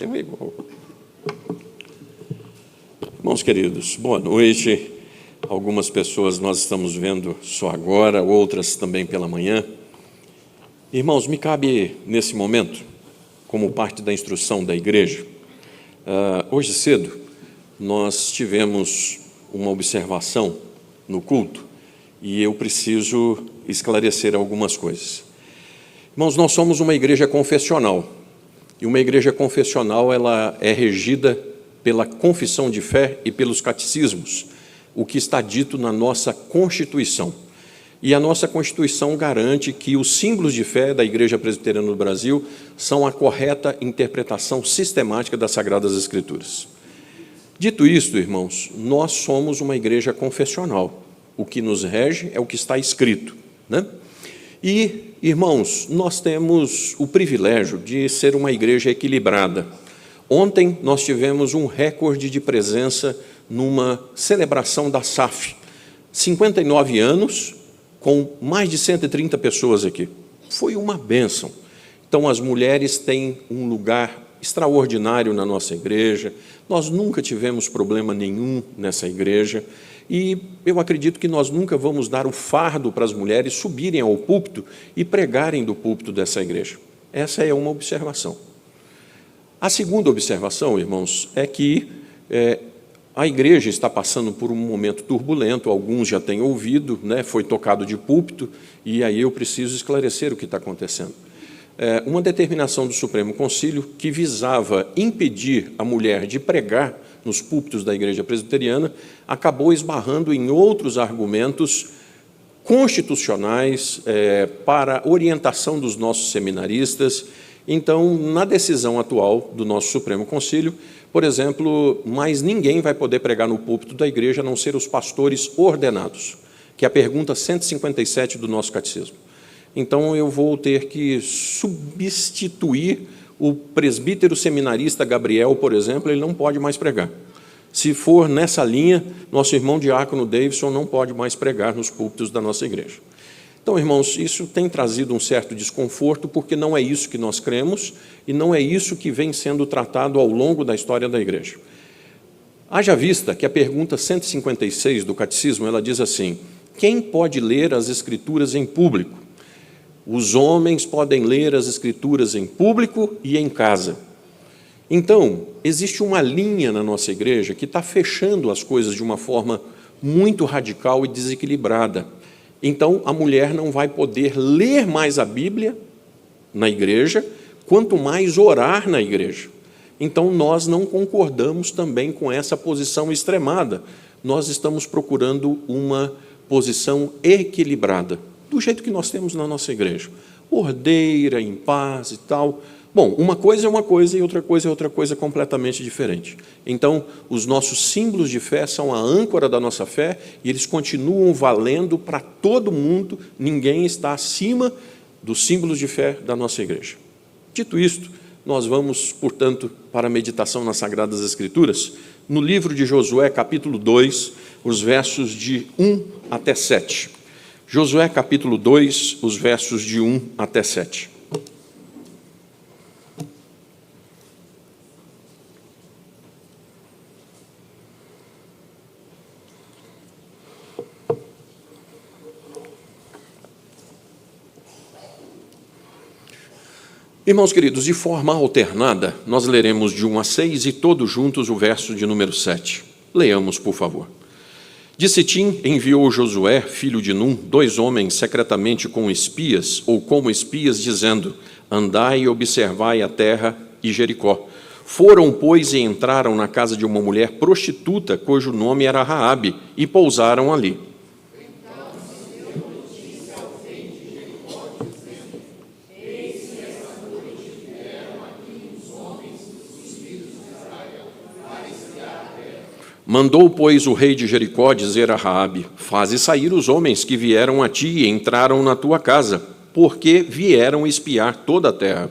Tem um igual. Irmãos queridos, boa noite. Algumas pessoas nós estamos vendo só agora, outras também pela manhã. Irmãos, me cabe nesse momento, como parte da instrução da igreja, hoje cedo nós tivemos uma observação no culto e eu preciso esclarecer algumas coisas. Irmãos, nós somos uma igreja confessional e uma igreja confessional ela é regida pela confissão de fé e pelos catecismos, o que está dito na nossa Constituição. E a nossa Constituição garante que os símbolos de fé da Igreja Presbiteriana do Brasil são a correta interpretação sistemática das Sagradas Escrituras. Dito isto, irmãos, nós somos uma igreja confessional. O que nos rege é o que está escrito, né? E, irmãos, nós temos o privilégio de ser uma igreja equilibrada. Ontem nós tivemos um recorde de presença numa celebração da SAF. 59 anos, com mais de 130 pessoas aqui. Foi uma bênção. Então, as mulheres têm um lugar extraordinário na nossa igreja. Nós nunca tivemos problema nenhum nessa igreja. E eu acredito que nós nunca vamos dar o fardo para as mulheres subirem ao púlpito e pregarem do púlpito dessa igreja. Essa é uma observação. A segunda observação, irmãos, é que a igreja está passando por um momento turbulento, alguns já têm ouvido, né, foi tocado de púlpito, e aí eu preciso esclarecer o que está acontecendo. Uma determinação do Supremo Concílio que visava impedir a mulher de pregar nos púlpitos da Igreja Presbiteriana acabou esbarrando em outros argumentos constitucionais para orientação dos nossos seminaristas. Então, na decisão atual do nosso Supremo Concílio, por exemplo, mais ninguém vai poder pregar no púlpito da igreja a não ser os pastores ordenados, que é a pergunta 157 do nosso catecismo. Então, eu vou ter que substituir o presbítero seminarista Gabriel, por exemplo, ele não pode mais pregar. Se for nessa linha, nosso irmão diácono Davidson não pode mais pregar nos púlpitos da nossa igreja. Então, irmãos, isso tem trazido um certo desconforto, porque não é isso que nós cremos e não é isso que vem sendo tratado ao longo da história da igreja. Haja vista que a pergunta 156 do Catecismo, ela diz assim: quem pode ler as Escrituras em público? Os homens podem ler as Escrituras em público e em casa. Então, existe uma linha na nossa igreja que está fechando as coisas de uma forma muito radical e desequilibrada. Então, a mulher não vai poder ler mais a Bíblia na igreja, quanto mais orar na igreja. Então, nós não concordamos também com essa posição extremada. Nós estamos procurando uma posição equilibrada, do jeito que nós temos na nossa igreja. Ordeira, em paz e tal. Bom, uma coisa é uma coisa e outra coisa é outra coisa completamente diferente. Então, os nossos símbolos de fé são a âncora da nossa fé e eles continuam valendo para todo mundo, ninguém está acima dos símbolos de fé da nossa igreja. Dito isto, nós vamos, portanto, para a meditação nas Sagradas Escrituras, no livro de Josué, capítulo 2, os versos de 1 até 7. Josué, capítulo 2, os versos de 1 até 7. Irmãos queridos, de forma alternada, nós leremos de 1 a 6 e todos juntos o verso de número 7. Leamos, por favor. De Sitim enviou Josué, filho de Num, 2 homens secretamente com espias, ou como espias, dizendo: andai e observai a terra e Jericó. Foram, pois, e entraram na casa de uma mulher prostituta, cujo nome era Raabe, e pousaram ali. Mandou, pois, o rei de Jericó dizer a Raabe: faze sair os homens que vieram a ti e entraram na tua casa, porque vieram espiar toda a terra.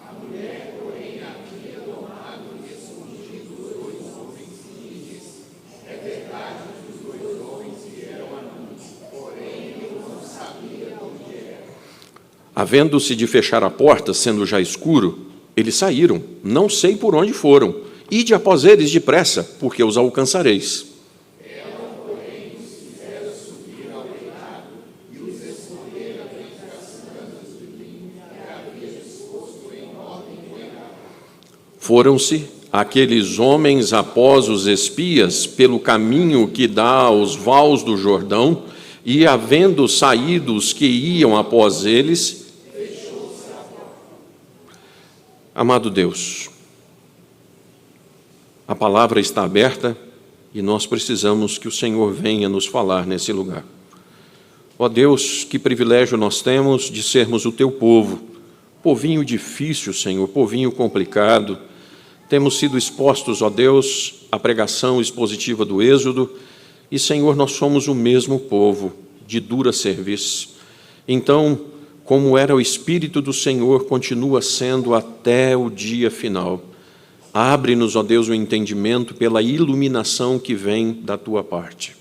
A mulher, porém, havia tomado e escondido 2 homens e lhe disse: é verdade que os 2 homens vieram a mim, porém eu não sabia onde era. Havendo-se de fechar a porta, sendo já escuro, Eles saíram, não sei por onde foram. Ide após eles depressa, porque os alcançareis. Foram-se aqueles homens após os espias pelo caminho que dá aos vales do Jordão, e havendo saído os que iam após eles, amado Deus, a palavra está aberta e nós precisamos que o Senhor venha nos falar nesse lugar. Ó Deus, que privilégio nós temos de sermos o teu povo, povinho difícil, Senhor, povinho complicado. Temos sido expostos, ó Deus, à pregação expositiva do Êxodo, e, Senhor, nós somos o mesmo povo, de dura serviço. Então, como era o Espírito do Senhor, continua sendo até o dia final. Abre-nos, ó Deus, o entendimento pela iluminação que vem da Tua parte.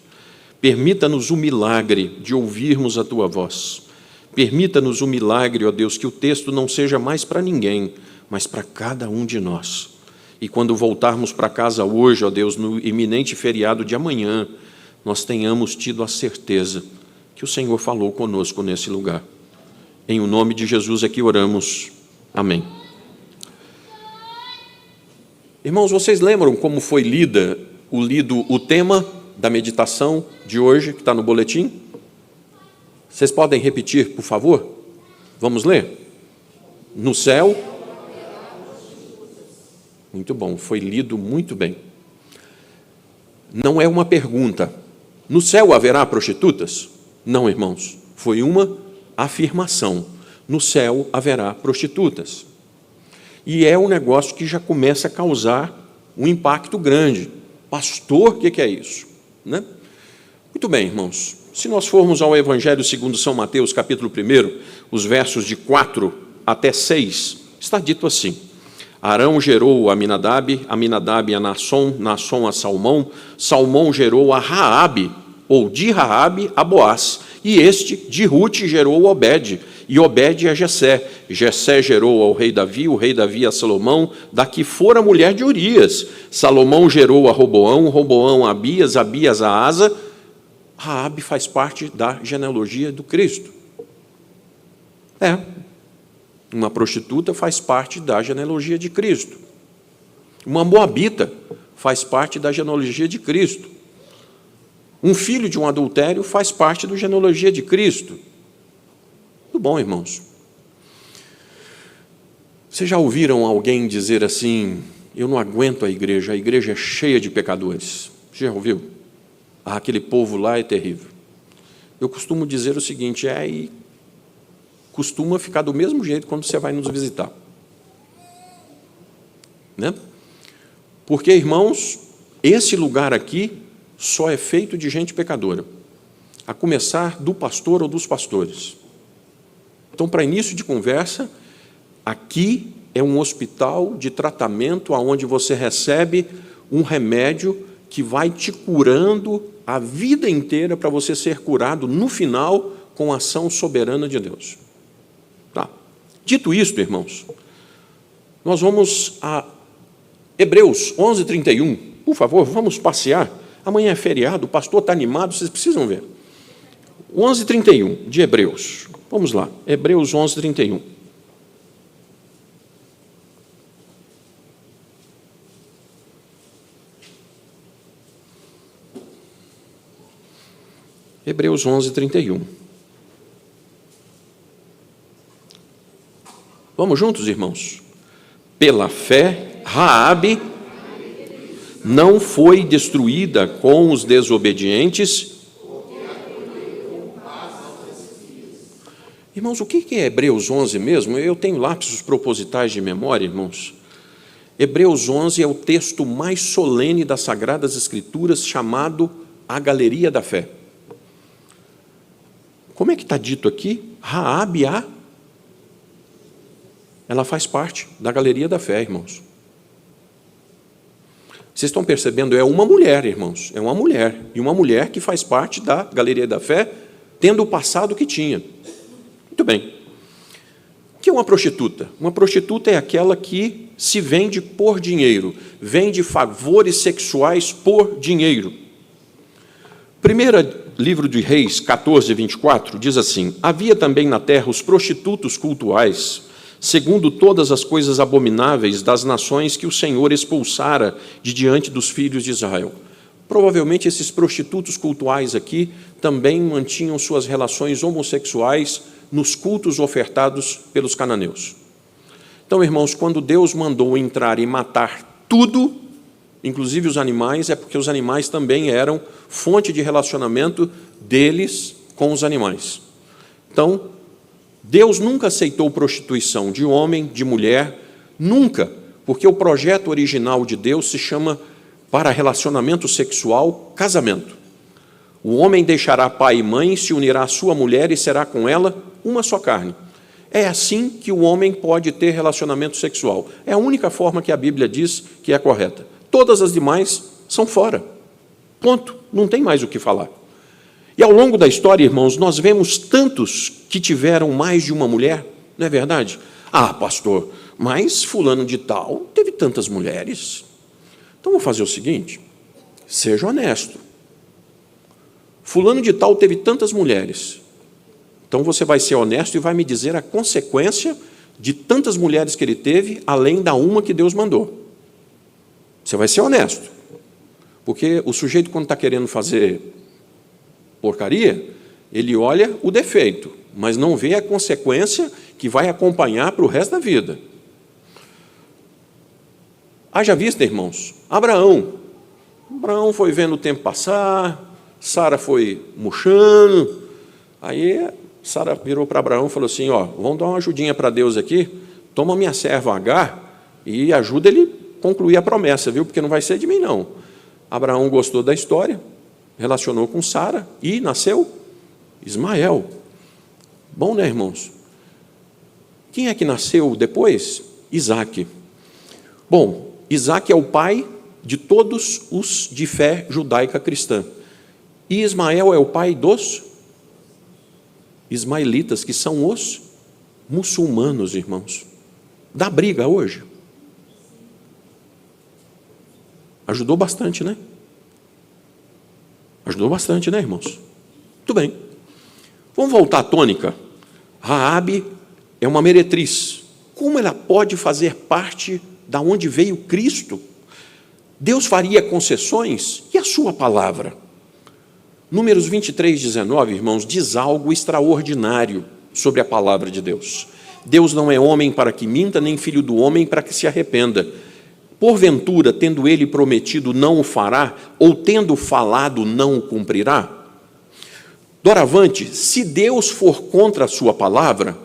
Permita-nos o milagre de ouvirmos a Tua voz. Permita-nos o milagre, ó Deus, que o texto não seja mais para ninguém, mas para cada um de nós. E quando voltarmos para casa hoje, ó Deus, no iminente feriado de amanhã, nós tenhamos tido a certeza que o Senhor falou conosco nesse lugar. Em o nome de Jesus é que oramos. Amém. Irmãos, vocês lembram como foi lido o tema da meditação de hoje, que está no boletim? Vocês podem repetir, por favor? Vamos ler? No céu... Muito bom, foi lido muito bem. Não é uma pergunta. No céu haverá prostitutas? Não, irmãos. Foi uma afirmação. No céu haverá prostitutas. E é um negócio que já começa a causar um impacto grande. Pastor, o que é isso? Né? Muito bem, irmãos. Se nós formos ao Evangelho segundo São Mateus, capítulo 1, os versos de 4 até 6, está dito assim: Arão gerou a Aminadab, Aminadab a Naasson, Naasson a Salmão, Salmão gerou a Raabe, ou de Raabe a Boaz, e este de Rute gerou Obed, e Obed a Jessé. Jessé gerou ao rei Davi, o rei Davi a Salomão, da que fora mulher de Urias. Salomão gerou a Roboão, Roboão a Abias, Abias a Asa. Raabe faz parte da genealogia do Cristo. Uma prostituta faz parte da genealogia de Cristo. Uma moabita faz parte da genealogia de Cristo. Um filho de um adultério faz parte da genealogia de Cristo. Muito bom, irmãos. Vocês já ouviram alguém dizer assim: eu não aguento a igreja é cheia de pecadores? Você já ouviu? Aquele povo lá é terrível. Eu costumo dizer o seguinte: e costuma ficar do mesmo jeito quando você vai nos visitar. Né? Porque, irmãos, esse lugar aqui só é feito de gente pecadora, a começar do pastor ou dos pastores. Então, para início de conversa, aqui é um hospital de tratamento onde você recebe um remédio que vai te curando a vida inteira para você ser curado no final com a ação soberana de Deus. Tá. Dito isto, irmãos, nós vamos a Hebreus 11:31. Por favor, vamos passear. Amanhã é feriado, o pastor está animado, vocês precisam ver. 11:31 de Hebreus. Vamos lá, Hebreus 11:31. Hebreus 11:31. Vamos juntos, irmãos? Pela fé, Raabe não foi destruída com os desobedientes. Irmãos, o que é Hebreus 11 mesmo? Eu tenho lapsos propositais de memória, irmãos. Hebreus 11 é o texto mais solene das Sagradas Escrituras, chamado a Galeria da Fé. Como é que está dito aqui? Raabe ela faz parte da Galeria da Fé, irmãos. Vocês estão percebendo? É uma mulher, irmãos. É uma mulher. E uma mulher que faz parte da Galeria da Fé, tendo o passado que tinha. Muito bem. O que eu uma prostituta? Uma prostituta é aquela que se vende por dinheiro, vende favores sexuais por dinheiro. Primeiro livro de Reis, 14, 24, diz assim: havia também na terra os prostitutos cultuais, segundo todas as coisas abomináveis das nações que o Senhor expulsara de diante dos filhos de Israel. Provavelmente esses prostitutos cultuais aqui também mantinham suas relações homossexuais nos cultos ofertados pelos cananeus. Então, irmãos, quando Deus mandou entrar e matar tudo, inclusive os animais, é porque os animais também eram fonte de relacionamento deles com os animais. Então, Deus nunca aceitou prostituição de homem, de mulher, nunca, porque o projeto original de Deus se chama, para relacionamento sexual, casamento. O homem deixará pai e mãe, se unirá à sua mulher e será com ela uma só carne. É assim que o homem pode ter relacionamento sexual. É a única forma que a Bíblia diz que é correta. Todas as demais são fora. Ponto. Não tem mais o que falar. E ao longo da história, irmãos, nós vemos tantos que tiveram mais de uma mulher, não é verdade? Ah, pastor, mas fulano de tal teve tantas mulheres. Então, vou fazer o seguinte, seja honesto. Fulano de tal teve tantas mulheres. Então, você vai ser honesto e vai me dizer a consequência de tantas mulheres que ele teve, além da uma que Deus mandou. Você vai ser honesto. Porque o sujeito, quando está querendo fazer porcaria, ele olha o defeito, mas não vê a consequência que vai acompanhar para o resto da vida. Haja vista, irmãos, Abraão foi vendo o tempo passar, Sara foi murchando, aí Sara virou para Abraão e falou assim, vamos dar uma ajudinha para Deus aqui, toma minha serva Agar e ajuda ele a concluir a promessa, viu? Porque não vai ser de mim, não. Abraão gostou da história, relacionou com Sara e nasceu Ismael. Bom, né, irmãos? Quem é que nasceu depois? Isaque. Bom, Isaque é o pai de todos os de fé judaica cristã. E Ismael é o pai dos ismaelitas, que são os muçulmanos, irmãos. Dá briga hoje. Ajudou bastante, né? Ajudou bastante, né, irmãos? Muito bem. Vamos voltar à tônica. Raabe é uma meretriz. Como ela pode fazer parte da onde veio Cristo? Deus faria concessões? E a sua palavra? Números 23, 19, irmãos, diz algo extraordinário sobre a palavra de Deus. Deus não é homem para que minta, nem filho do homem para que se arrependa. Porventura, tendo ele prometido, não o fará, ou tendo falado, não o cumprirá? Doravante, se Deus for contra a sua palavra,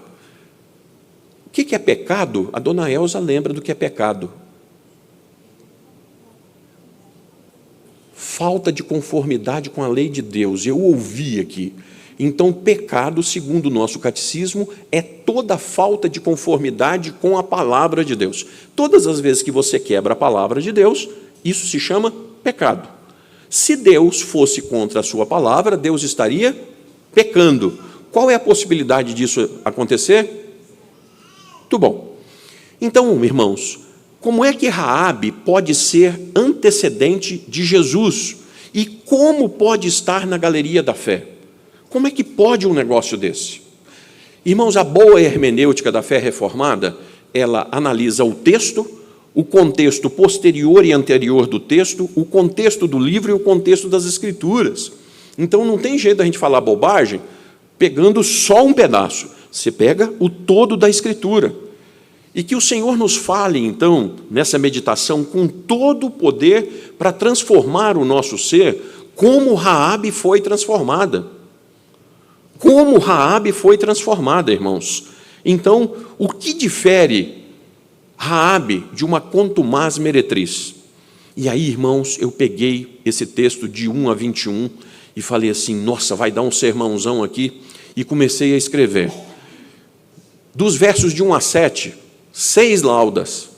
o que é pecado? A dona Elza lembra do que é pecado. Falta de conformidade com a lei de Deus. Eu ouvi aqui. Então, pecado, segundo o nosso catecismo, é toda falta de conformidade com a palavra de Deus. Todas as vezes que você quebra a palavra de Deus, isso se chama pecado. Se Deus fosse contra a sua palavra, Deus estaria pecando. Qual é a possibilidade disso acontecer? Muito bom. Então, irmãos, como é que Raabe pode ser antecedente de Jesus? E como pode estar na galeria da fé? Como é que pode um negócio desse? Irmãos, a boa hermenêutica da fé reformada, ela analisa o texto, o contexto posterior e anterior do texto, o contexto do livro e o contexto das Escrituras. Então, não tem jeito da gente falar bobagem pegando só um pedaço. Você pega o todo da Escritura. E que o Senhor nos fale, então, nessa meditação, com todo o poder para transformar o nosso ser, como Raabe foi transformada. Como Raabe foi transformada, irmãos. Então, o que difere Raabe de uma contumaz meretriz? E aí, irmãos, eu peguei esse texto de 1 a 21 e falei assim, nossa, vai dar um sermãozão aqui, e comecei a escrever. Dos versos de 1 a 7, 6 laudas.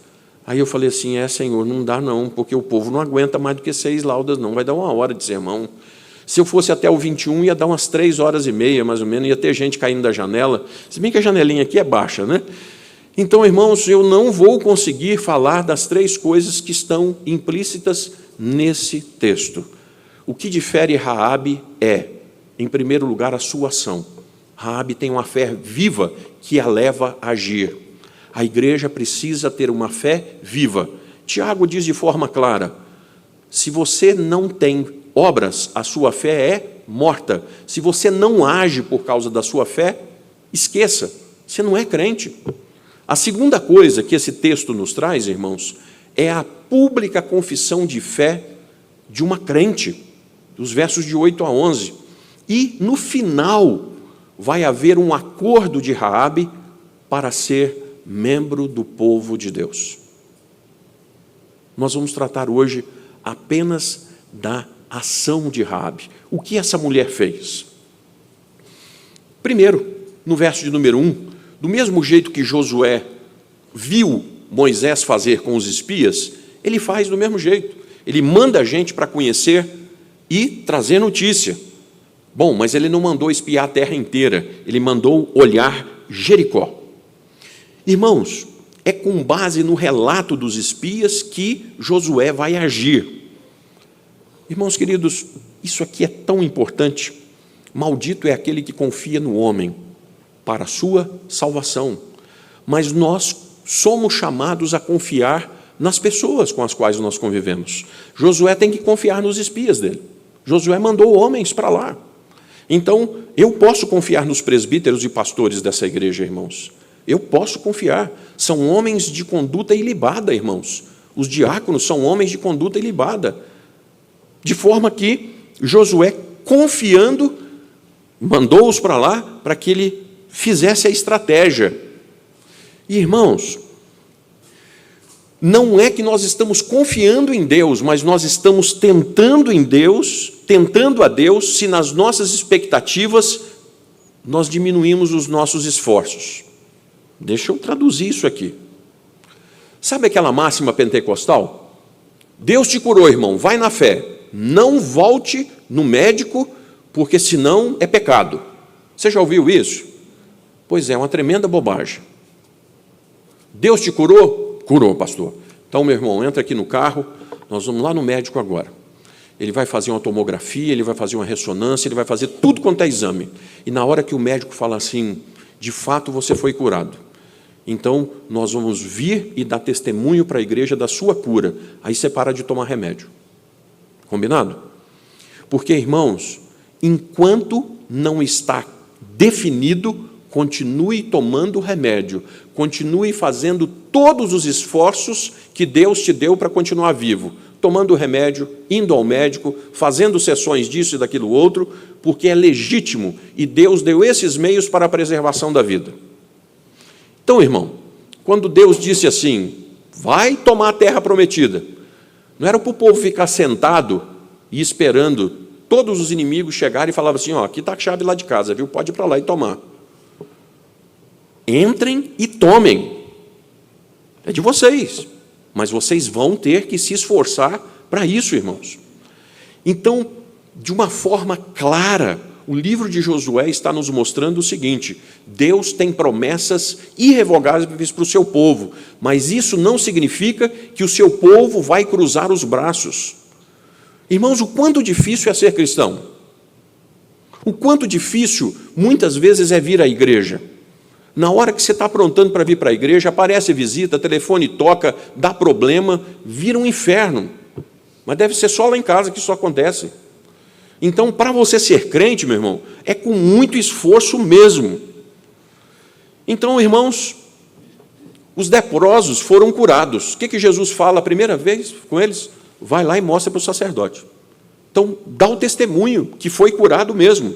Aí eu falei assim, Senhor, não dá não, porque o povo não aguenta mais do que 6 laudas, não, vai dar 1 hora de sermão. Se eu fosse até o 21, ia dar umas 3 horas e meia, mais ou menos, ia ter gente caindo da janela, se bem que a janelinha aqui é baixa, né? Então, irmãos, eu não vou conseguir falar das três coisas que estão implícitas nesse texto. O que difere Raabe é, em primeiro lugar, a sua ação. Raabe tem uma fé viva que a leva a agir. A igreja precisa ter uma fé viva. Tiago diz de forma clara: se você não tem obras, a sua fé é morta. Se você não age por causa da sua fé, esqueça, você não é crente. A segunda coisa que esse texto nos traz, irmãos, é a pública confissão de fé de uma crente, dos versos de 8 a 11. E, no final, vai haver um acordo de Raabe para ser membro do povo de Deus. Nós vamos tratar hoje apenas da ação de Raabe. O que essa mulher fez? Primeiro, no verso de número 1, do mesmo jeito que Josué viu Moisés fazer com os espias, ele faz do mesmo jeito. Ele manda a gente para conhecer e trazer notícia. Bom, mas ele não mandou espiar a terra inteira, ele mandou olhar Jericó. Irmãos, é com base no relato dos espias que Josué vai agir. Irmãos queridos, isso aqui é tão importante. Maldito é aquele que confia no homem para a sua salvação. Mas nós somos chamados a confiar nas pessoas com as quais nós convivemos. Josué tem que confiar nos espias dele. Josué mandou homens para lá. Então, eu posso confiar nos presbíteros e pastores dessa igreja, irmãos. Eu posso confiar. São homens de conduta ilibada, irmãos. Os diáconos são homens de conduta ilibada. De forma que Josué, confiando, mandou-os para lá para que ele fizesse a estratégia. E, irmãos, não é que nós estamos confiando em Deus, mas nós estamos tentando a Deus, se nas nossas expectativas nós diminuímos os nossos esforços. Deixa eu traduzir isso aqui. Sabe aquela máxima pentecostal? Deus te curou, irmão, vai na fé. Não volte no médico, porque senão é pecado. Você já ouviu isso? Pois é, uma tremenda bobagem. Deus te curou? Curou, pastor. Então, meu irmão, entra aqui no carro, nós vamos lá no médico agora. Ele vai fazer uma tomografia, ele vai fazer uma ressonância, ele vai fazer tudo quanto é exame. E na hora que o médico fala assim, de fato você foi curado. Então, nós vamos vir e dar testemunho para a igreja da sua cura. Aí você para de tomar remédio. Combinado? Porque, irmãos, enquanto não está definido, continue tomando remédio, continue fazendo todos os esforços que Deus te deu para continuar vivo, tomando remédio, indo ao médico, fazendo sessões disso e daquilo outro, porque é legítimo e Deus deu esses meios para a preservação da vida. Então, irmão, quando Deus disse assim, vai tomar a terra prometida, não era para o povo ficar sentado e esperando todos os inimigos chegarem e falavam assim, ó, aqui está a chave lá de casa, viu? Pode ir para lá e tomar. Entrem e tomem. É de vocês, mas vocês vão ter que se esforçar para isso, irmãos. Então, de uma forma clara, o livro de Josué está nos mostrando o seguinte, Deus tem promessas irrevogáveis para o seu povo, mas isso não significa que o seu povo vai cruzar os braços. Irmãos, o quanto difícil é ser cristão? O quanto difícil, muitas vezes, é vir à igreja? Na hora que você está aprontando para vir para a igreja, aparece visita, telefone toca, dá problema, vira um inferno. Mas deve ser só lá em casa que isso acontece. Então, para você ser crente, meu irmão, é com muito esforço mesmo. Então, irmãos, os leprosos foram curados. O que Jesus fala a primeira vez com eles? Vai lá e mostra para o sacerdote. Então, dá o testemunho que foi curado mesmo.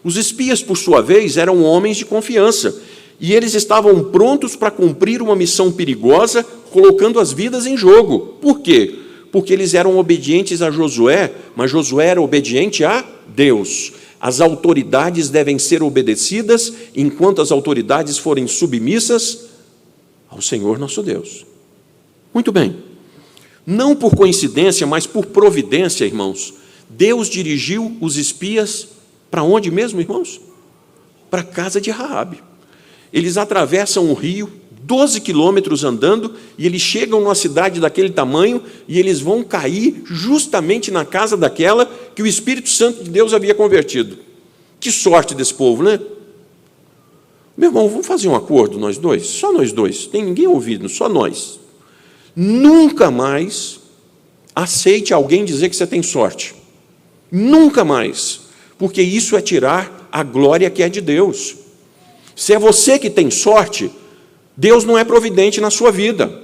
Os espias, por sua vez, eram homens de confiança. E eles estavam prontos para cumprir uma missão perigosa, colocando as vidas em jogo. Por quê? Porque eles eram obedientes a Josué, mas Josué era obediente a Deus. As autoridades devem ser obedecidas, enquanto as autoridades forem submissas ao Senhor nosso Deus. Muito bem. Não por coincidência, mas por providência, irmãos, Deus dirigiu os espias para onde mesmo, irmãos? Para a casa de Raabe. Eles atravessam o rio 12 quilômetros andando, e eles chegam numa cidade daquele tamanho, e eles vão cair justamente na casa daquela que o Espírito Santo de Deus havia convertido. Que sorte desse povo, né? Meu irmão, vamos fazer um acordo, nós dois? Só nós dois, tem ninguém ouvindo, só nós. Nunca mais aceite alguém dizer que você tem sorte. Nunca mais, porque isso é tirar a glória que é de Deus. Se é você que tem sorte, Deus não é providente na sua vida.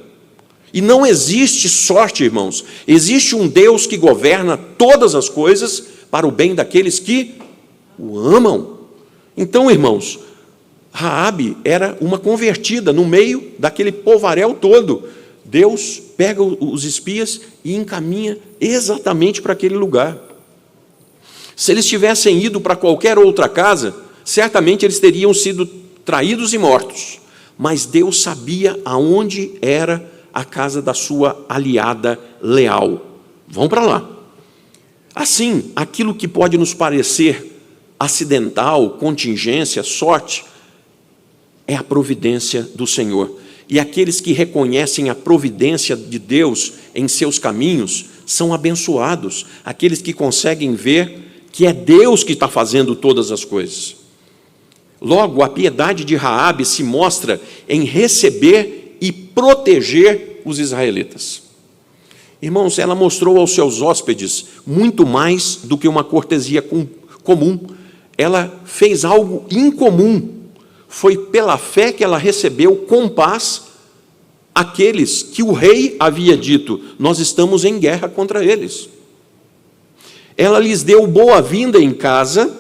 E não existe sorte, irmãos. Existe um Deus que governa todas as coisas para o bem daqueles que o amam. Então, irmãos, Raabe era uma convertida no meio daquele povaréu todo. Deus pega os espias e encaminha exatamente para aquele lugar. Se eles tivessem ido para qualquer outra casa, certamente eles teriam sido traídos e mortos. Mas Deus sabia aonde era a casa da sua aliada leal. Vão para lá. Assim, aquilo que pode nos parecer acidental, contingência, sorte, é a providência do Senhor. E aqueles que reconhecem a providência de Deus em seus caminhos são abençoados. Aqueles que conseguem ver que é Deus que está fazendo todas as coisas. Logo, a piedade de Raabe se mostra em receber e proteger os israelitas. Irmãos, ela mostrou aos seus hóspedes muito mais do que uma cortesia comum. Ela fez algo incomum. Foi pela fé que ela recebeu com paz aqueles que o rei havia dito: nós estamos em guerra contra eles. Ela lhes deu boa-vinda em casa,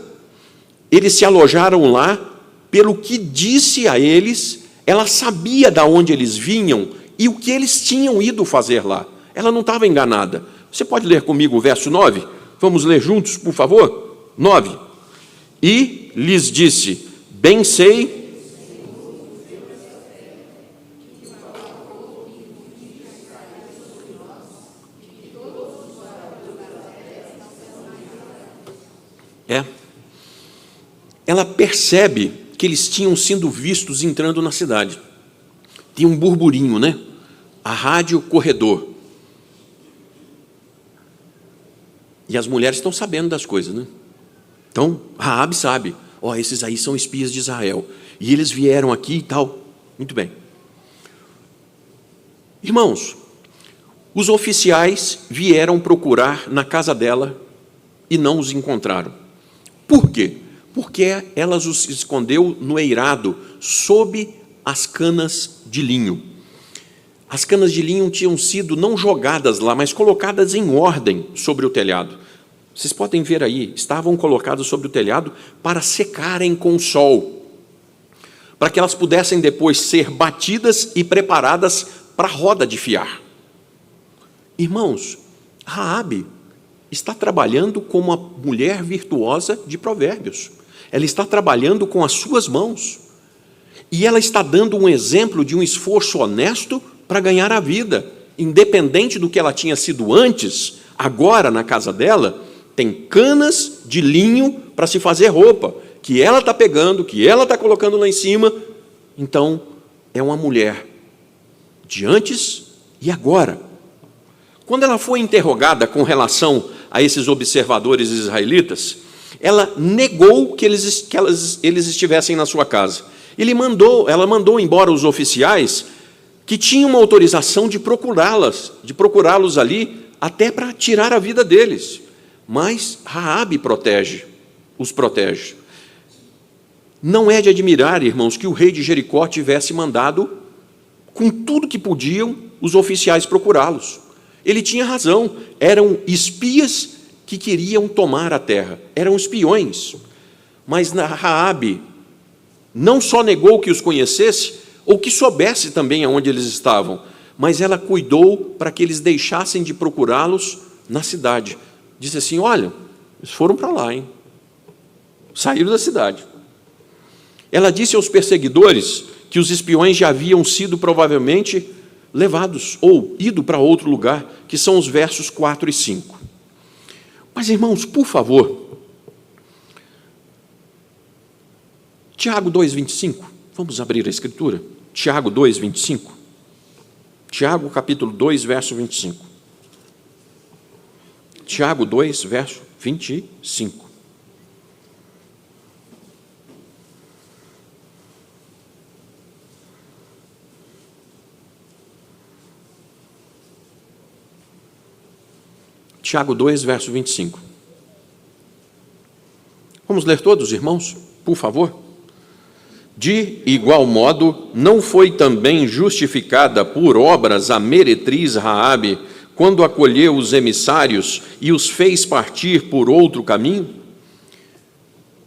eles se alojaram lá, pelo que disse a eles, ela sabia de onde eles vinham e o que eles tinham ido fazer lá. Ela não estava enganada. Você pode ler comigo o verso 9? Vamos ler juntos, por favor? 9. E lhes disse: bem sei... Ela percebe que eles tinham sido vistos entrando na cidade. Tinha um burburinho, né? A rádio corredor. E as mulheres estão sabendo das coisas, né? Então, Raabe sabe. Esses aí são espias de Israel. E eles vieram aqui e tal. Muito bem. Irmãos, os oficiais vieram procurar na casa dela e não os encontraram. Por quê? Porque ela os escondeu no eirado, sob as canas de linho. As canas de linho tinham sido não jogadas lá, mas colocadas em ordem sobre o telhado. Vocês podem ver aí, estavam colocadas sobre o telhado para secarem com o sol, para que elas pudessem depois ser batidas e preparadas para a roda de fiar. Irmãos, Raabe está trabalhando como uma mulher virtuosa de Provérbios. Ela está trabalhando com as suas mãos. E ela está dando um exemplo de um esforço honesto para ganhar a vida. Independente do que ela tinha sido antes, agora na casa dela, tem canas de linho para se fazer roupa, que ela está pegando, que ela está colocando lá em cima. Então, é uma mulher de antes e agora. Quando ela foi interrogada com relação a esses observadores israelitas, ela negou que eles estivessem na sua casa. Ela mandou embora os oficiais que tinham uma autorização de procurá-los ali, até para tirar a vida deles. Mas Raabe os protege. Não é de admirar, irmãos, que o rei de Jericó tivesse mandado, com tudo que podiam, os oficiais procurá-los. Ele tinha razão, eram espias que queriam tomar a terra, eram espiões. Mas Raabe não só negou que os conhecesse, ou que soubesse também aonde eles estavam, mas ela cuidou para que eles deixassem de procurá-los na cidade. Disse assim: olha, eles foram para lá, hein? Saíram da cidade. Ela disse aos perseguidores que os espiões já haviam sido provavelmente levados ou ido para outro lugar, que são os versos 4 e 5. Mas, irmãos, por favor, Tiago 2,25, vamos abrir a Escritura. Tiago 2, 25. Tiago, capítulo 2, verso 25. Tiago 2, verso 25. Tiago 2, verso 25. Vamos ler todos, irmãos, por favor? De igual modo, não foi também justificada por obras a meretriz Raabe, quando acolheu os emissários e os fez partir por outro caminho?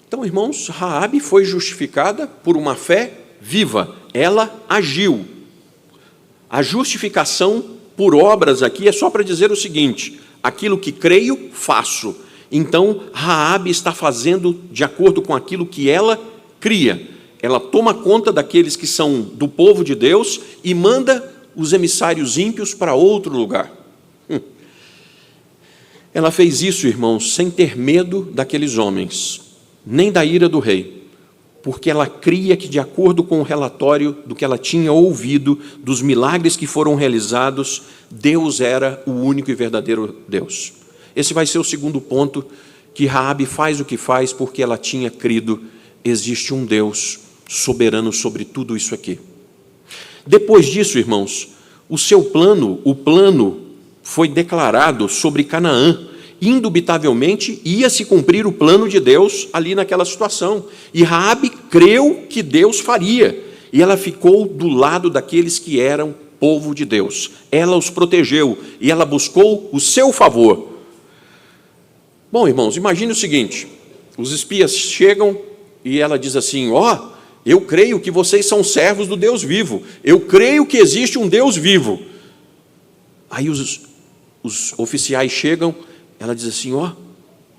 Então, irmãos, Raabe foi justificada por uma fé viva. Ela agiu. A justificação por obras aqui é só para dizer o seguinte: aquilo que creio, faço. Então, Raabe está fazendo de acordo com aquilo que ela cria. Ela toma conta daqueles que são do povo de Deus e manda os emissários ímpios para outro lugar. Ela fez isso, irmãos, sem ter medo daqueles homens, nem da ira do rei, porque ela cria que, de acordo com o relatório do que ela tinha ouvido, dos milagres que foram realizados, Deus era o único e verdadeiro Deus. Esse vai ser o segundo ponto, que Raabe faz o que faz porque ela tinha crido, existe um Deus soberano sobre tudo isso aqui. Depois disso, irmãos, o plano foi declarado sobre Canaã. Indubitavelmente ia se cumprir o plano de Deus ali naquela situação. E Raabe creu que Deus faria. E ela ficou do lado daqueles que eram povo de Deus. Ela os protegeu e ela buscou o seu favor. Bom, irmãos, imagine o seguinte: os espias chegam e ela diz assim: eu creio que vocês são servos do Deus vivo. Eu creio que existe um Deus vivo. Aí os oficiais chegam, ela diz assim: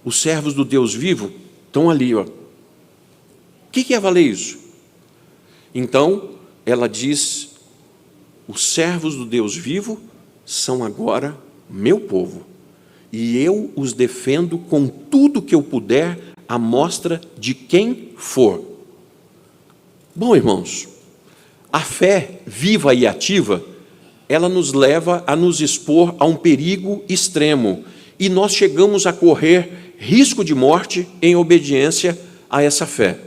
os servos do Deus vivo estão ali. O que é valer isso? Então, ela diz: os servos do Deus vivo são agora meu povo. E eu os defendo com tudo que eu puder, à mostra de quem for. Bom, irmãos, a fé viva e ativa, ela nos leva a nos expor a um perigo extremo, e nós chegamos a correr risco de morte em obediência a essa fé.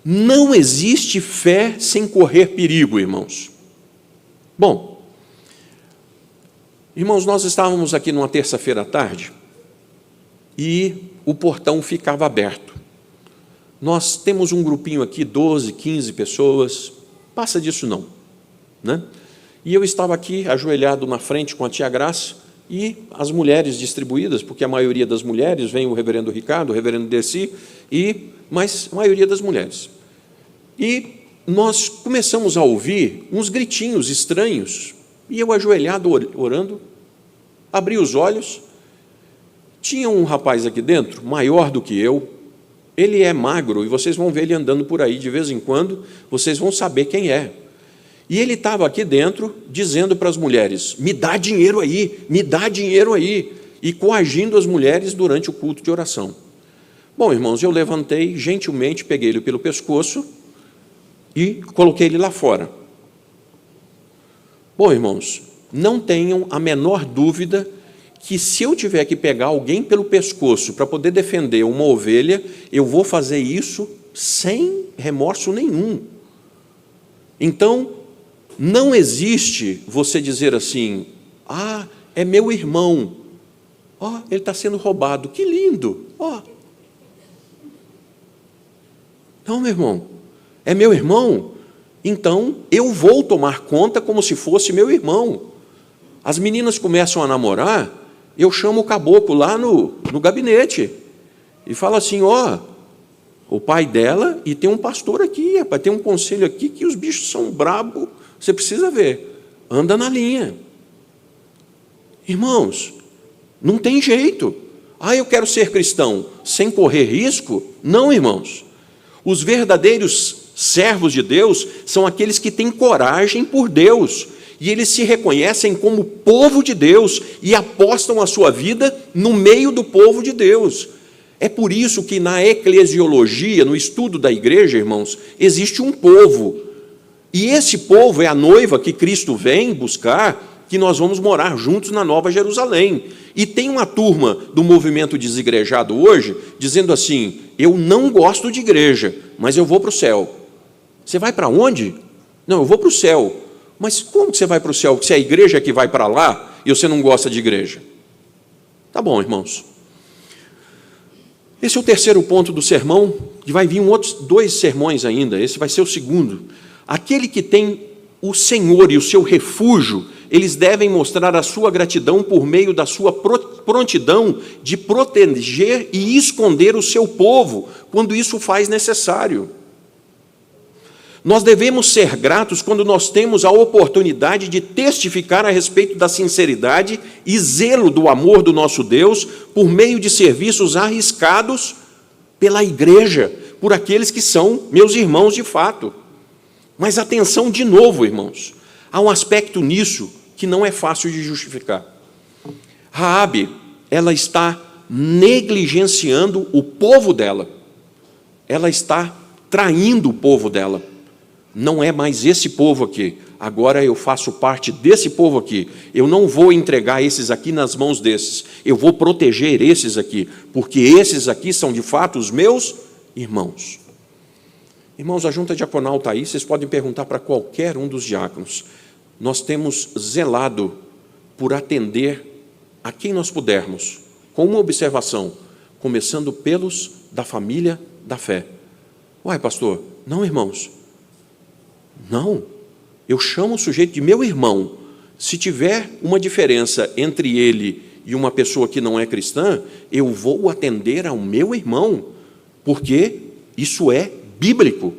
Não existe fé sem correr perigo, irmãos. Bom, irmãos, nós estávamos aqui numa terça-feira à tarde, e o portão ficava aberto. Nós temos um grupinho aqui, 12, 15 pessoas, passa disso não, né? E eu estava aqui ajoelhado na frente com a tia Graça e as mulheres distribuídas, porque a maioria das mulheres, vem o reverendo Ricardo, o reverendo Dercy, mas a maioria das mulheres. E nós começamos a ouvir uns gritinhos estranhos, e eu ajoelhado orando, abri os olhos, tinha um rapaz aqui dentro, maior do que eu. Ele é magro, e vocês vão ver ele andando por aí de vez em quando, vocês vão saber quem é. E ele estava aqui dentro, dizendo para as mulheres: me dá dinheiro aí, e coagindo as mulheres durante o culto de oração. Bom, irmãos, eu levantei, gentilmente peguei ele pelo pescoço e coloquei ele lá fora. Bom, irmãos, não tenham a menor dúvida que se eu tiver que pegar alguém pelo pescoço para poder defender uma ovelha, eu vou fazer isso sem remorso nenhum. Então, não existe você dizer assim: é meu irmão, ele está sendo roubado, que lindo, Não, meu irmão, é meu irmão, então eu vou tomar conta como se fosse meu irmão. As meninas começam a namorar, eu chamo o caboclo lá no gabinete e falo assim: o pai dela, e tem um pastor aqui, rapaz, tem um conselho aqui que os bichos são brabos, você precisa ver, anda na linha. Irmãos, não tem jeito. Eu quero ser cristão sem correr risco? Não, irmãos. Os verdadeiros servos de Deus são aqueles que têm coragem por Deus, e eles se reconhecem como povo de Deus e apostam a sua vida no meio do povo de Deus. É por isso que na eclesiologia, no estudo da igreja, irmãos, existe um povo. E esse povo é a noiva que Cristo vem buscar, que nós vamos morar juntos na Nova Jerusalém. E tem uma turma do movimento desigrejado hoje, dizendo assim, eu não gosto de igreja, mas eu vou para o céu. Você vai para onde? Não, eu vou para o céu. Mas como que você vai para o céu? Se é a igreja que vai para lá e você não gosta de igreja? Tá bom, irmãos. Esse é o terceiro ponto do sermão, que vai vir outros 2 sermões ainda, esse vai ser o segundo. Aquele que tem o Senhor e o seu refúgio, eles devem mostrar a sua gratidão por meio da sua prontidão de proteger e esconder o seu povo, quando isso faz necessário. Nós devemos ser gratos quando nós temos a oportunidade de testificar a respeito da sinceridade e zelo do amor do nosso Deus por meio de serviços arriscados pela igreja, por aqueles que são meus irmãos de fato. Mas atenção de novo, irmãos, há um aspecto nisso que não é fácil de justificar. Raabe, ela está negligenciando o povo dela, ela está traindo o povo dela. Não é mais esse povo aqui, agora eu faço parte desse povo aqui, eu não vou entregar esses aqui nas mãos desses, eu vou proteger esses aqui, porque esses aqui são de fato os meus irmãos. Irmãos, a junta diaconal está aí, vocês podem perguntar para qualquer um dos diáconos, nós temos zelado por atender a quem nós pudermos, com uma observação, começando pelos da família da fé. Uai, pastor, não, irmãos, não, eu chamo o sujeito de meu irmão. Se tiver uma diferença entre ele e uma pessoa que não é cristã, eu vou atender ao meu irmão, porque isso é bíblico.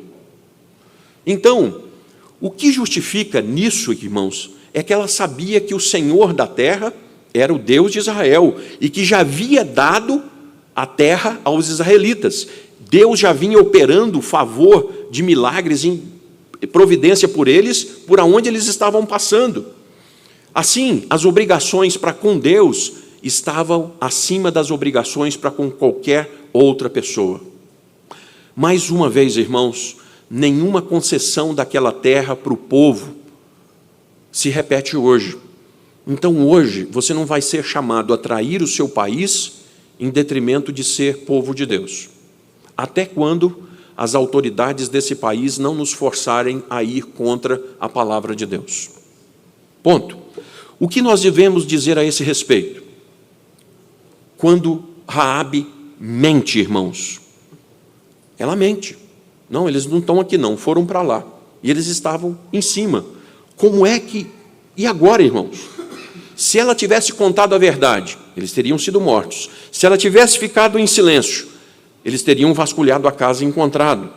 Então, o que justifica nisso, irmãos, é que ela sabia que o Senhor da terra era o Deus de Israel e que já havia dado a terra aos israelitas. Deus já vinha operando o favor de milagres em providência por eles, por aonde eles estavam passando. Assim, as obrigações para com Deus estavam acima das obrigações para com qualquer outra pessoa. Mais uma vez, irmãos, nenhuma concessão daquela terra para o povo se repete hoje. Então, hoje, você não vai ser chamado a trair o seu país em detrimento de ser povo de Deus. Até quando as autoridades desse país não nos forçarem a ir contra a palavra de Deus. Ponto. O que nós devemos dizer a esse respeito? Quando Raabe mente, irmãos, ela mente. Não, eles não estão aqui não, foram para lá. E eles estavam em cima. Como é que... E agora, irmãos? Se ela tivesse contado a verdade, eles teriam sido mortos. Se ela tivesse ficado em silêncio, eles teriam vasculhado a casa e encontrado.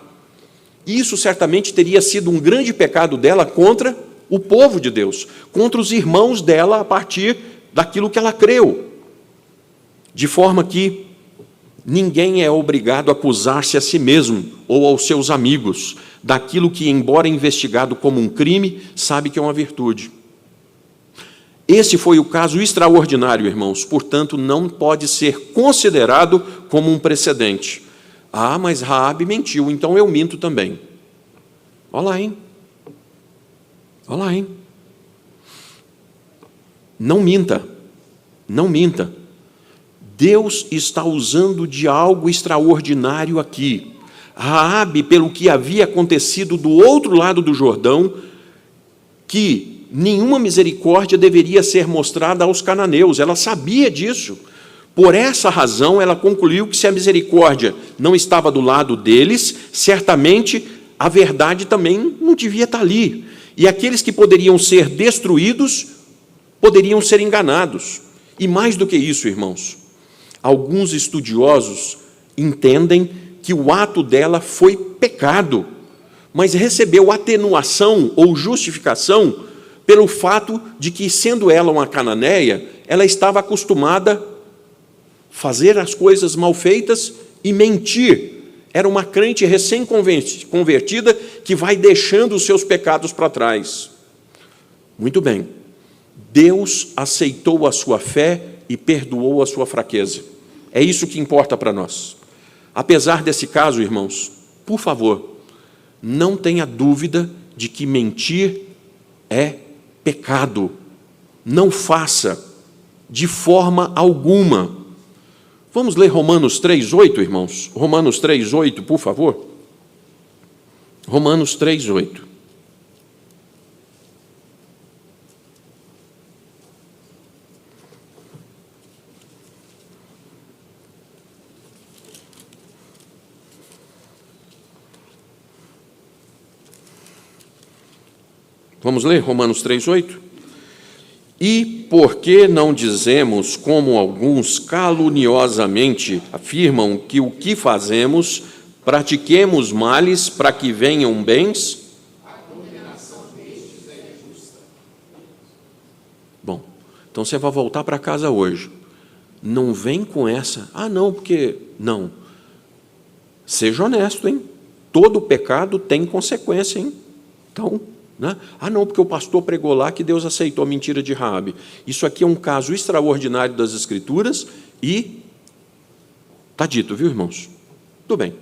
Isso certamente teria sido um grande pecado dela contra o povo de Deus, contra os irmãos dela a partir daquilo que ela creu. De forma que ninguém é obrigado a acusar-se a si mesmo ou aos seus amigos daquilo que, embora investigado como um crime, sabe que é uma virtude. Esse foi o caso extraordinário, irmãos, portanto, não pode ser considerado como um precedente. Ah, mas Raabe mentiu, então eu minto também. Olha lá, hein? Olha lá, hein? Não minta, não minta. Deus está usando de algo extraordinário aqui. Raabe, pelo que havia acontecido do outro lado do Jordão, que nenhuma misericórdia deveria ser mostrada aos cananeus, ela sabia disso. Por essa razão, ela concluiu que se a misericórdia não estava do lado deles, certamente a verdade também não devia estar ali. E aqueles que poderiam ser destruídos, poderiam ser enganados. E mais do que isso, irmãos, alguns estudiosos entendem que o ato dela foi pecado, mas recebeu atenuação ou justificação pelo fato de que, sendo ela uma cananeia, ela estava acostumada a fazer as coisas mal feitas e mentir. Era uma crente recém-convertida que vai deixando os seus pecados para trás. Muito bem. Deus aceitou a sua fé e perdoou a sua fraqueza. É isso que importa para nós. Apesar desse caso, irmãos, por favor, não tenha dúvida de que mentir é pecado. Não faça de forma alguma. Vamos ler Romanos 3:8, irmãos? Romanos 3:8, por favor. Romanos 3:8. Vamos ler Romanos 3:8? E por que não dizemos, como alguns caluniosamente afirmam, que o que fazemos, pratiquemos males para que venham bens? A condenação destes é justa. Bom, então você vai voltar para casa hoje. Não vem com essa, não, porque... Não. Seja honesto, hein? Todo pecado tem consequência, hein? Então... não, porque o pastor pregou lá que Deus aceitou a mentira de Raabe. Isso aqui é um caso extraordinário das Escrituras e está dito, viu, irmãos? Tudo bem.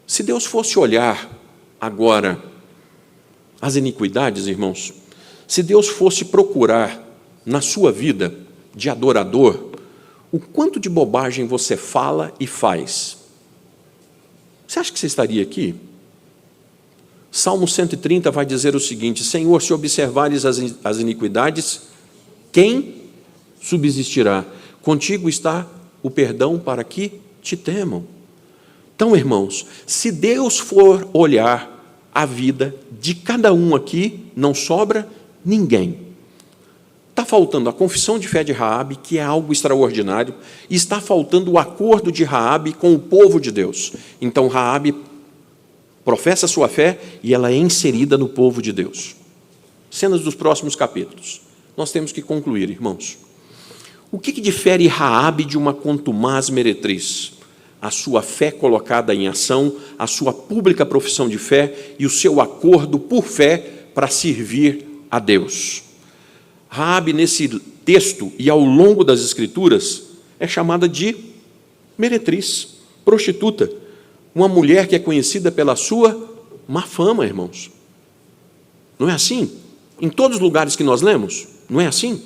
Se Deus fosse olhar agora as iniquidades, irmãos, se Deus fosse procurar na sua vida de adorador o quanto de bobagem você fala e faz, você acha que você estaria aqui? Salmo 130 vai dizer o seguinte: Senhor, se observares as iniquidades, quem subsistirá? Contigo está o perdão para que te temam. Então, irmãos, se Deus for olhar a vida de cada um aqui, não sobra ninguém. Está faltando a confissão de fé de Raabe, que é algo extraordinário, e está faltando o acordo de Raabe com o povo de Deus. Então, Raabe professa sua fé e ela é inserida no povo de Deus. Cenas dos próximos capítulos. Nós temos que concluir, irmãos. O que difere Raabe de uma contumaz meretriz? A sua fé colocada em ação, a sua pública profissão de fé e o seu acordo por fé para servir a Deus. Raabe, nesse texto e ao longo das Escrituras, é chamada de meretriz, prostituta. Uma mulher que é conhecida pela sua má fama, irmãos. Não é assim? Em todos os lugares que nós lemos, não é assim?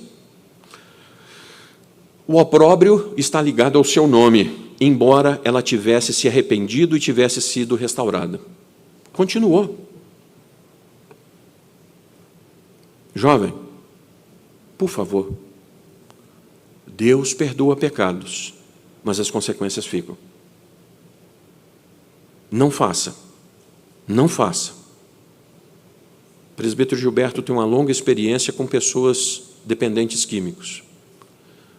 O opróbrio está ligado ao seu nome, embora ela tivesse se arrependido e tivesse sido restaurada. Continuou. Jovem, por favor, Deus perdoa pecados, mas as consequências ficam. Não faça, não faça. O presbítero Gilberto tem uma longa experiência com pessoas dependentes químicos.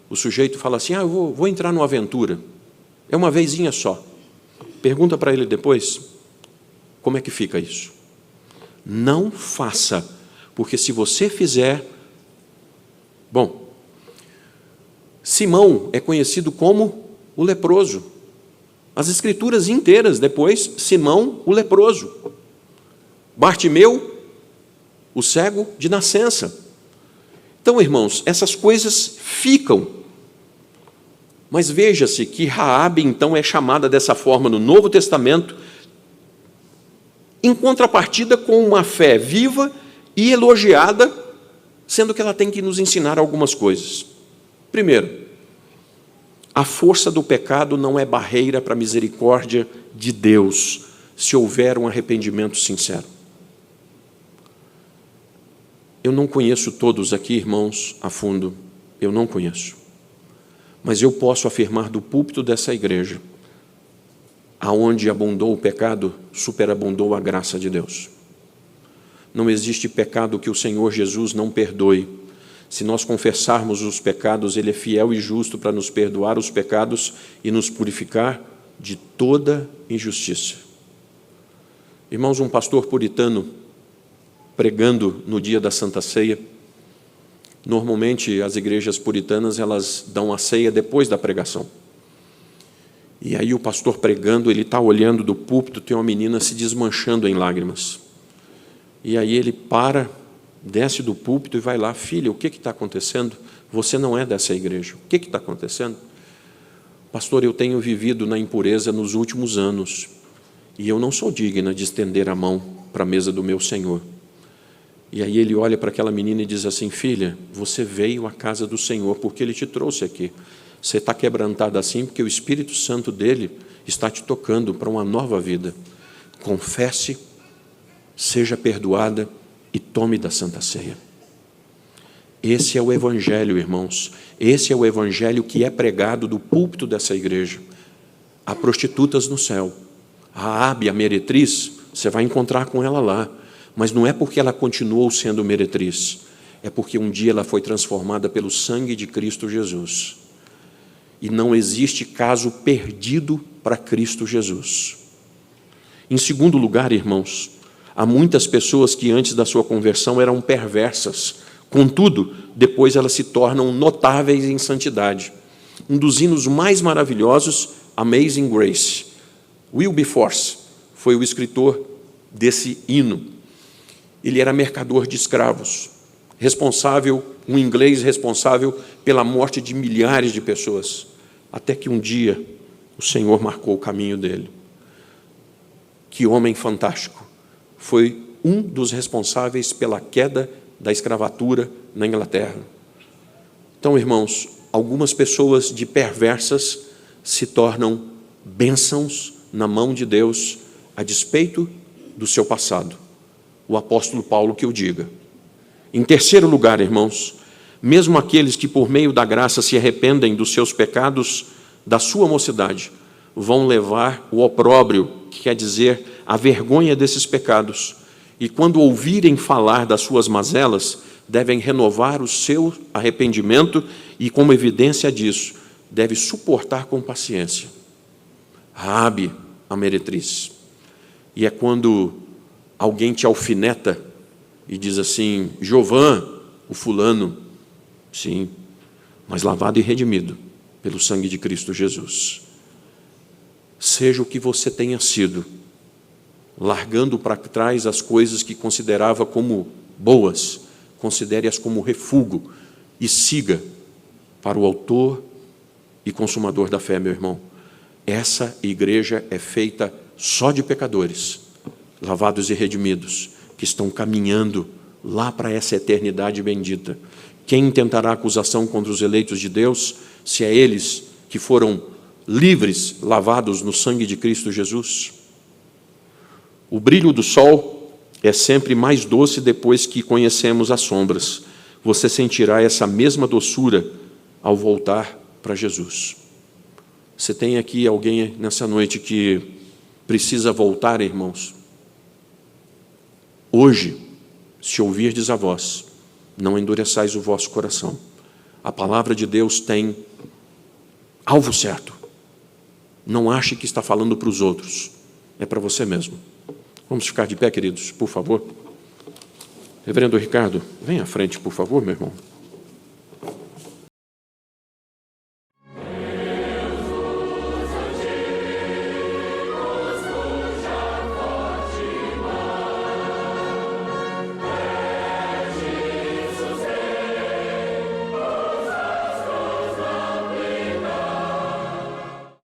O sujeito fala assim, eu vou entrar numa aventura, é uma vezinha só. Pergunta para ele depois, como é que fica isso? Não faça, porque se você fizer... Bom, Simão é conhecido como o leproso. As Escrituras inteiras, depois, Simão, o leproso. Bartimeu, o cego de nascença. Então, irmãos, essas coisas ficam. Mas veja-se que Raabe, então, é chamada dessa forma no Novo Testamento, em contrapartida com uma fé viva e elogiada, sendo que ela tem que nos ensinar algumas coisas. Primeiro, a força do pecado não é barreira para a misericórdia de Deus, se houver um arrependimento sincero. Eu não conheço todos aqui, irmãos, a fundo, eu não conheço. Mas eu posso afirmar do púlpito dessa igreja, aonde abundou o pecado, superabundou a graça de Deus. Não existe pecado que o Senhor Jesus não perdoe. Se nós confessarmos os pecados, Ele é fiel e justo para nos perdoar os pecados e nos purificar de toda injustiça. Irmãos, um pastor puritano, pregando no dia da Santa Ceia, normalmente as igrejas puritanas, elas dão a ceia depois da pregação. E aí o pastor pregando, ele está olhando do púlpito, tem uma menina se desmanchando em lágrimas. E aí ele para, desce do púlpito e vai lá, filha, o que está acontecendo? Você não é dessa igreja. O que está acontecendo? Pastor, eu tenho vivido na impureza nos últimos anos e eu não sou digna de estender a mão para a mesa do meu Senhor. E aí ele olha para aquela menina e diz assim: filha, você veio à casa do Senhor porque Ele te trouxe aqui. Você está quebrantada assim porque o Espírito Santo dele está te tocando para uma nova vida. Confesse, seja perdoada e tome da Santa Ceia. Esse é o Evangelho, irmãos. Esse é o Evangelho que é pregado do púlpito dessa igreja. Há prostitutas no céu. A Raabe, a meretriz, você vai encontrar com ela lá. Mas não é porque ela continuou sendo meretriz. É porque um dia ela foi transformada pelo sangue de Cristo Jesus. E não existe caso perdido para Cristo Jesus. Em segundo lugar, irmãos, há muitas pessoas que antes da sua conversão eram perversas. Contudo, depois elas se tornam notáveis em santidade. Um dos hinos mais maravilhosos, Amazing Grace. Wilberforce foi o escritor desse hino. Ele era mercador de escravos, um inglês responsável pela morte de milhares de pessoas, até que um dia o Senhor marcou o caminho dele. Que homem fantástico! Foi um dos responsáveis pela queda da escravatura na Inglaterra. Então, irmãos, algumas pessoas de perversas se tornam bênçãos na mão de Deus, a despeito do seu passado. O apóstolo Paulo que o diga. Em terceiro lugar, irmãos, mesmo aqueles que por meio da graça se arrependem dos seus pecados da sua mocidade, vão levar o opróbrio, que quer dizer a vergonha desses pecados, e quando ouvirem falar das suas mazelas, devem renovar o seu arrependimento e, como evidência disso, deve suportar com paciência. Raabe, a meretriz. E é quando alguém te alfineta e diz assim: Jovan, o fulano, sim, mas lavado e redimido pelo sangue de Cristo Jesus. Seja o que você tenha sido, largando para trás as coisas que considerava como boas, considere-as como refúgio e siga para o autor e consumador da fé, meu irmão. Essa igreja é feita só de pecadores, lavados e redimidos, que estão caminhando lá para essa eternidade bendita. Quem tentará acusação contra os eleitos de Deus, se é eles que foram livres, lavados no sangue de Cristo Jesus? O brilho do sol é sempre mais doce depois que conhecemos as sombras. Você sentirá essa mesma doçura ao voltar para Jesus. Você tem aqui alguém nessa noite que precisa voltar, irmãos? Hoje, se ouvirdes a voz, não endureçais o vosso coração. A palavra de Deus tem alvo certo. Não ache que está falando para os outros. É para você mesmo. Vamos ficar de pé, queridos, por favor. Reverendo Ricardo, vem à frente, por favor, meu irmão.